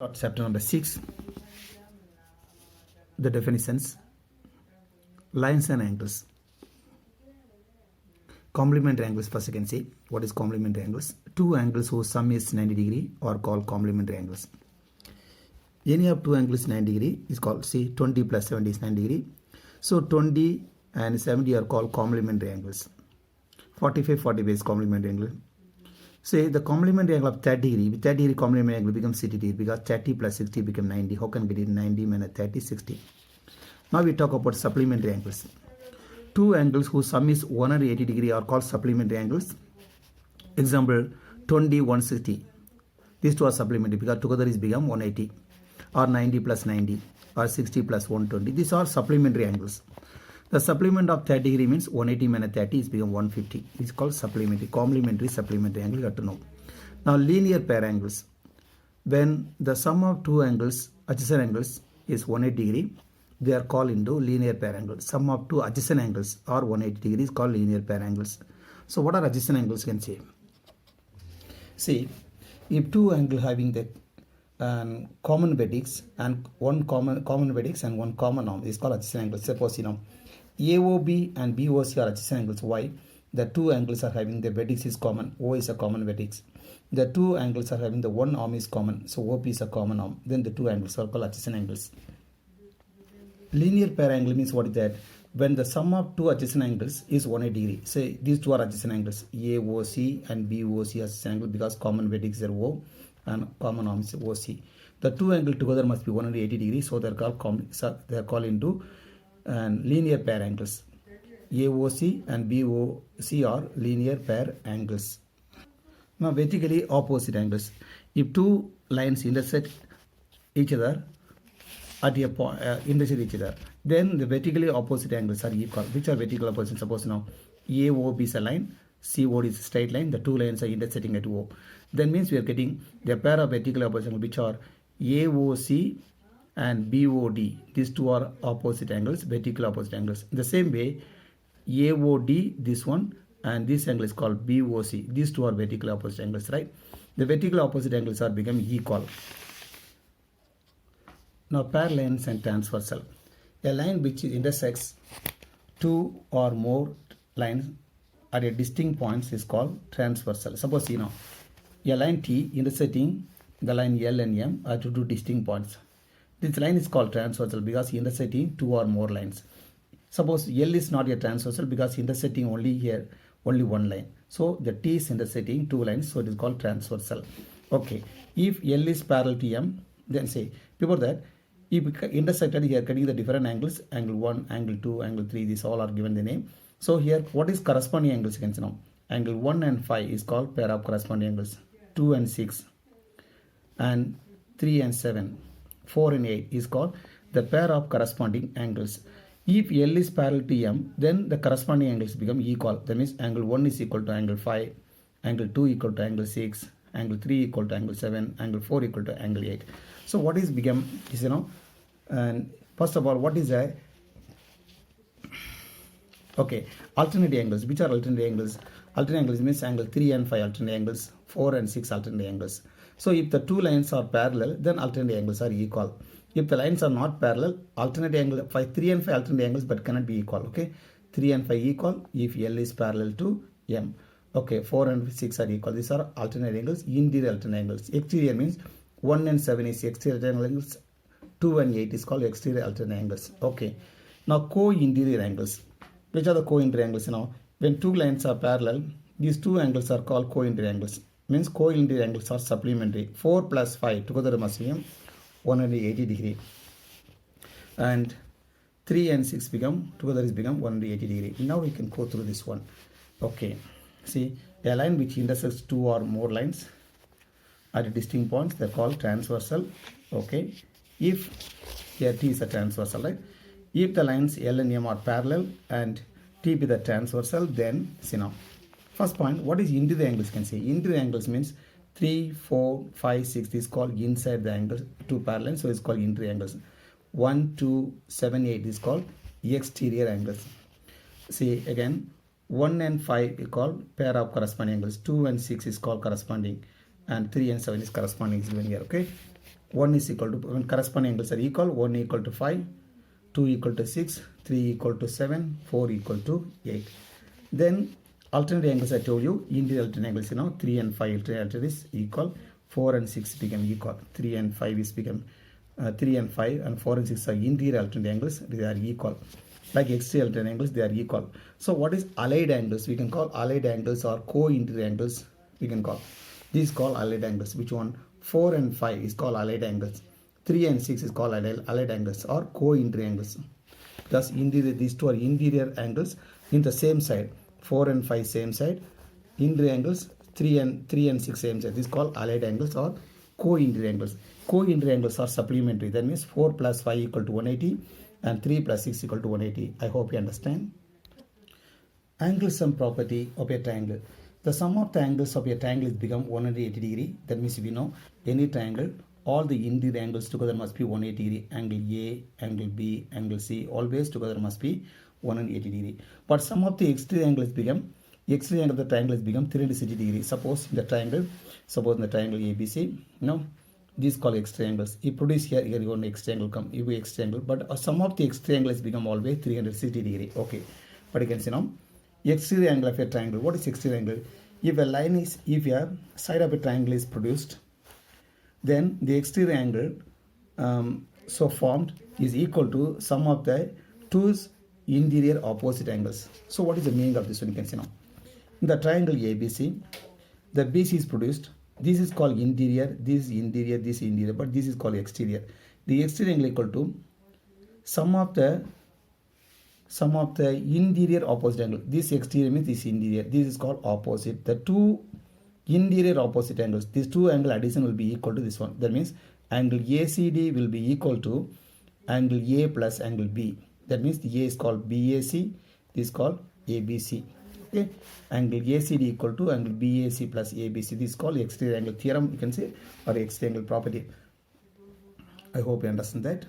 Chapter number 6, the definitions, lines and angles. Complementary angles, first you can say, what is complementary angles? Two angles whose sum is 90 degree are called complementary angles. Any of two angles 90 degree is called, see, 20 plus 70 is 90 degree. So 20 and 70 are called complementary angles. 45 is complementary angle. Say the complementary angle of 30 degree, with 30 degree complementary angle becomes 60 degree because 30 plus 60 become 90. How can we get it? 90 minus 30, 60. Now we talk about supplementary angles. Two angles whose sum is 180 degree are called supplementary angles. Example 20, 160. These two are supplementary because together is become 180 or 90 plus 90 or 60 plus 120. These are supplementary angles. The supplement of 30 degree means 180 minus 30 is become 150. It's called supplementary, complementary, supplementary angle. You have to know. Now linear pair angles. When the sum of two angles, adjacent angles, is 180 degree, they are called into linear pair angles. Sum of two adjacent angles are 180 degrees called linear pair angles. So what are adjacent angles? You can say. See, if two angles having the common vertex and one common vertex and one common arm is called adjacent angles. Suppose AOB and BOC are adjacent angles. Why? The two angles are having the vertex is common. O is a common vertex. The two angles are having the one arm is common. So OP is a common arm. Then the two angles are called adjacent angles. Linear pair angle means what is that? When the sum of two adjacent angles is 180 degree. Say these two are adjacent angles. AOC and BOC are adjacent angles because common vertex is O and common arm is OC. The two angles together must be 180 degrees. So they are called into linear pair angles. AOC and BOC are linear pair angles. Now vertically opposite angles. If two lines intersect each other at a point, intersect each other, then the vertically opposite angles are equal. Which are vertical opposite? Suppose now AOB is a line, COD is a straight line. The two lines are intersecting at O. Then means we are getting the pair of vertical opposite angles which are AOC and BOD. These two are opposite angles, vertical opposite angles. In the same way, AOD, this one, and this angle is called BOC. These two are vertical opposite angles, right? The vertical opposite angles are become equal. Now pair lines and transversal. A line which intersects two or more lines at a distinct points is called transversal. Suppose a line T intersecting the line L and M are two distinct points. This line is called transversal because intersecting two or more lines. Suppose L is not a transversal because intersecting only one line. So the T is intersecting two lines, so it is called transversal. Okay. If L is parallel to M, then say before that, if intersected here, cutting the different angles, angle 1, angle 2, angle 3, these all are given the name. So here, what is corresponding angles? You can see now. Angle 1 and 5 is called pair of corresponding angles. 2 and 6 and 3 and 7. 4 and 8 is called the pair of corresponding angles. If L is parallel to M, then the corresponding angles become equal. That means angle 1 is equal to angle 5, angle 2 equal to angle 6, angle 3 equal to angle 7, angle 4 equal to angle 8. So what is become is and first of all, what is alternate angles. Which are alternate angles? Alternate angles means angle 3 and 5 alternate angles, 4 and 6 alternate angles. So if the two lines are parallel, then alternate angles are equal. If the lines are not parallel, alternate angle 3 and 5 alternate angles but cannot be equal. Okay, 3 and 5 equal if L is parallel to M. Okay, 4 and 6 are equal. These are alternate angles, interior alternate angles. Exterior means 1 and 7 is exterior alternate angles, 2 and 8 is called exterior alternate angles. Okay, now co-interior angles. Which are the co-interior angles? When two lines are parallel, these two angles are called co-interior angles. Means co-interior angles are supplementary. 4 plus 5 together must be 180 degree. And 3 and 6 together is become 180 degree. Now we can go through this one. Okay, see a line which intersects two or more lines at distinct points, they are called transversal. Okay, if here T is a transversal, right? If the lines L and M are parallel and T be the transversal, then see now. First point, what is interior angles? You can say interior angles means 3, 4, 5, 6 is called inside the angle, two parallel, so it's called interior angles. 1, 2, 7, 8 is called exterior angles. See again, 1 and 5 is called pair of corresponding angles. 2 and 6 is called corresponding, and 3 and 7 is corresponding is given here. Okay. 1 is equal to, when corresponding angles are equal, 1 equal to 5, 2 equal to 6, 3 equal to 7, 4 equal to 8. Then alternate angles I told you, interior alternate angles, 3 and 5 alternate is equal, 4 and 6 become equal, 3 and 5 is become 3 and 5, and 4 and 6 are interior alternate angles, they are equal. Like exterior alternate angles, they are equal. So what is allied angles? We can call allied angles or co-interior angles, we can call. These called allied angles. Which one? 4 and 5 is called allied angles. 3 and 6 is called allied angles or co-interior angles. Thus interior, these two are interior angles in the same side. 4 and 5 same side. Interior angles 3 and 6 same side. This is called allied angles or co-interior angles. Co-interior angles are supplementary. That means 4 plus 5 equal to 180 and 3 plus 6 equal to 180. I hope you understand. Angle sum property of a triangle. The sum of the angles of a triangle is become 180 degree. That means if you know any triangle, all the interior angles together must be 180 degree. Angle A, angle B, angle C, always together must be 180 degree. But some of the exterior angles become, exterior angle of the triangle is become 360 degree. Suppose in the triangle ABC, these called exterior angles. If produce here you want exterior angle come, you exterior angle, but some of the exterior angles become always 360 degree. Okay, but you can see now, exterior angle of a triangle. What is exterior angle? If a line is, if a side of a triangle is produced, then the exterior angle so formed is equal to sum of the two interior opposite angles. So what is the meaning of this one? You can see now. In the triangle ABC, the BC is produced. This is called interior, this is interior, this is interior, but this is called exterior. The exterior angle equal to sum of the interior opposite angle. This exterior means this interior. This is called opposite. The two interior opposite angles, these two angle addition will be equal to this one. That means angle ACD will be equal to angle A plus angle B. That means the A is called BAC, this is called ABC. Okay, angle ACD equal to angle BAC plus ABC. This is called exterior angle theorem, you can say, or exterior angle property. I hope you understand that.